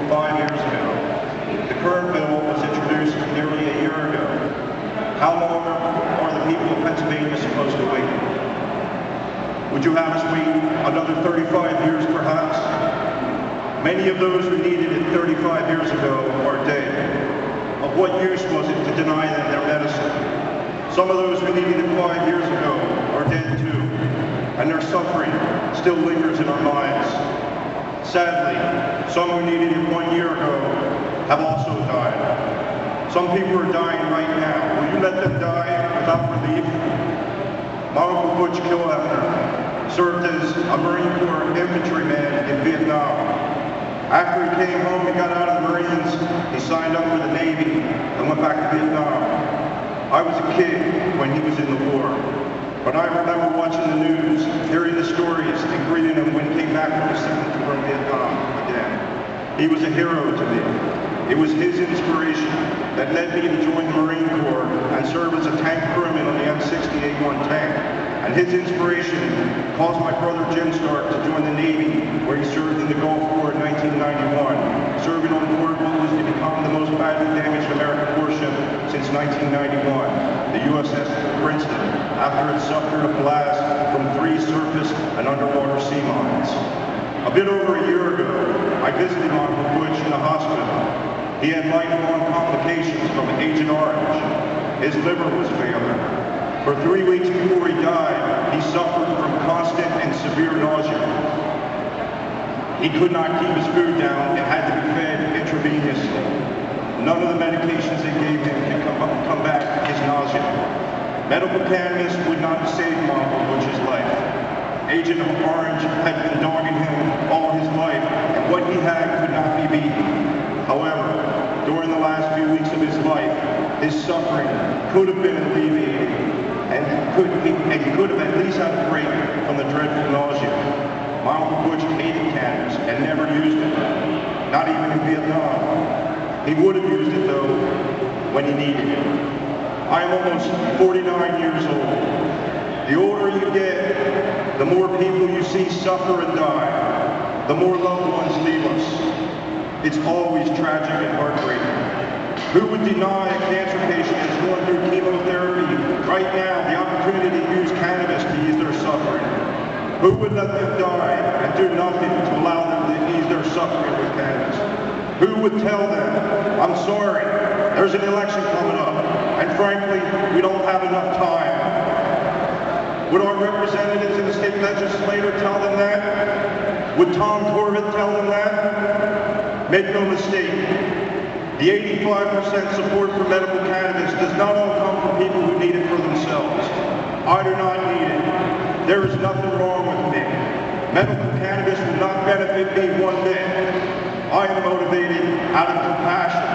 5 years ago. The current bill was introduced nearly a year ago. How long are the people of Pennsylvania supposed to wait? Would you have us wait another 35 years perhaps? Many of those who needed it 35 years ago are dead. Of what use was it to deny them their medicine? Some of those who needed it 5 years ago are dead too, and their suffering still lingers in our minds. Sadly, some who needed it 1 year ago have also died. Some people are dying right now. Will you let them die without relief? My Uncle Butch Killhefner served as a Marine Corps infantryman in Vietnam. After he came home, he got out of the Marines, he signed up for the Navy and went back to Vietnam. I was a kid when he was in the war, but I remember watching the news, hearing the stories, and greeting him when he came back from his second tour in Vietnam again. He was a hero to me. It was his inspiration that led me to join the Marine Corps and serve as a tank crewman on the M60A1 tank. And his inspiration caused my brother Jim Stark to join the Navy, where he served in the Gulf War in 1991, serving on board what was to become the most badly damaged American warship since 1991, the USS Princeton, after it suffered a blast from 3 surface and underwater sea mines. A bit over a year ago, I visited Uncle Butch in the hospital. He had lifelong complications from Agent Orange. His liver was failing. For 3 weeks before he died, he suffered from constant and severe nausea. He could not keep his food down and had to be fed intravenously. None of the medications they gave him can combat his nausea. Medical cannabis would not save Uncle Butch's life. Agent Orange had been dogging him all his life, and what he had could not be beaten. However, during the last few weeks of his life, his suffering could have been alleviated, and he could have at least had a break from the dreadful nausea. My Uncle Butch hated cannabis and never used it, not even in Vietnam. He would have used it, though, when he needed it. I am almost 49 years old. The older you get, the more people you see suffer and die, the more loved ones leave us. It's always tragic and heartbreaking. Who would deny a cancer patient that's going through chemotherapy right now the opportunity to use cannabis to ease their suffering? Who would let them die and do nothing to allow them to ease their suffering with cannabis? Who would tell them, I'm sorry, there's an election coming up, and frankly, we don't have enough time? Would our representatives in the state legislature tell them that? Would Tom Corbett tell them that? Make no mistake, the 85% support for medical cannabis does not all come from people who need it for themselves. I do not need it. There is nothing wrong with me. Medical cannabis will not benefit me one bit. I am motivated out of compassion,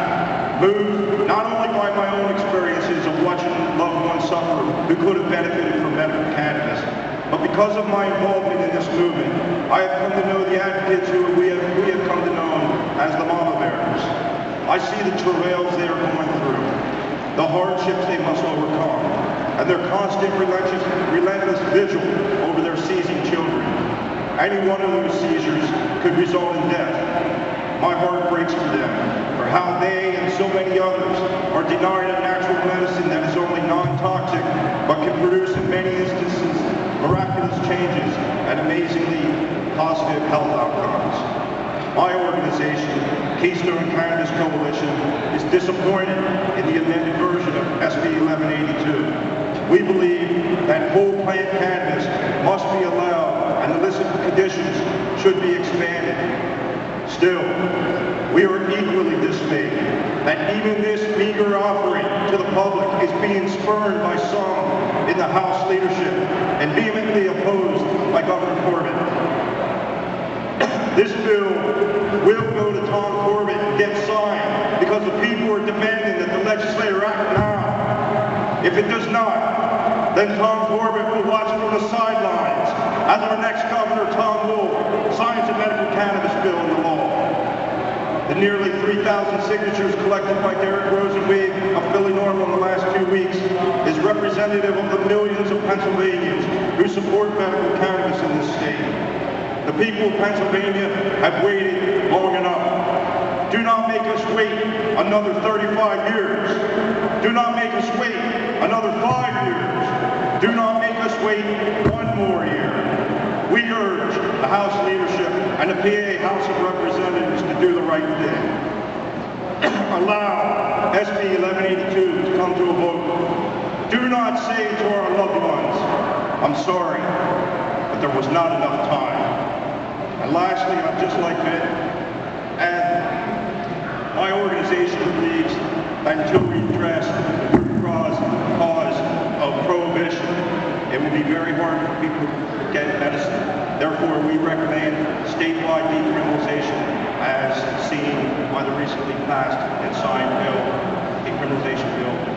moved not only by my own experiences of watching loved ones suffer who could have benefited from medical cannabis, but because of my involvement in this movement, I have come to know the advocates who we have come to know as the mama bears. I see the travails they are going through, the hardships they must overcome, and their constant relentless vigil over their seizing children. Any one of those seizures could result in death. My heart breaks for them, for how they and so many others are denied a natural medicine that is only non-toxic, but can produce in many instances miraculous changes and amazingly positive health outcomes. My organization, Keystone Cannabis Coalition, is disappointed in the amended version of SB 1182. We believe that whole plant cannabis must be allowed and the list of conditions should be expanded. Still, we are equally dismayed that even this meager offering to the public is being spurned by some in the House leadership and vehemently opposed by Governor Corbett. This bill will go to Tom Corbett and get signed because the people are demanding that the legislature act now. If it does not, then Tom Corbett will watch from the sidelines as our next governor, Tom Wolf, signs a medical cannabis bill into law. The nearly 3,000 signatures collected by Derek Rosenweg of Philly Normal in the last 2 weeks is representative of the millions of Pennsylvanians who support medical cannabis in this state. The people of Pennsylvania have waited long enough. Do not make us wait another 35 years. Do not make us wait another 5 years. Do not make us wait one more year. We urge the House leadership and the PA House of Representatives to do the right thing. Allow SB 1182 to come to a vote. Do not say to our loved ones, I'm sorry, but there was not enough time. And lastly, I'd just like to add, my organization believes that until we address the root cause of prohibition, it will be very hard for people to get medicine. Therefore, we recommend statewide decriminalization as seen by the recently passed and signed bill, decriminalization bill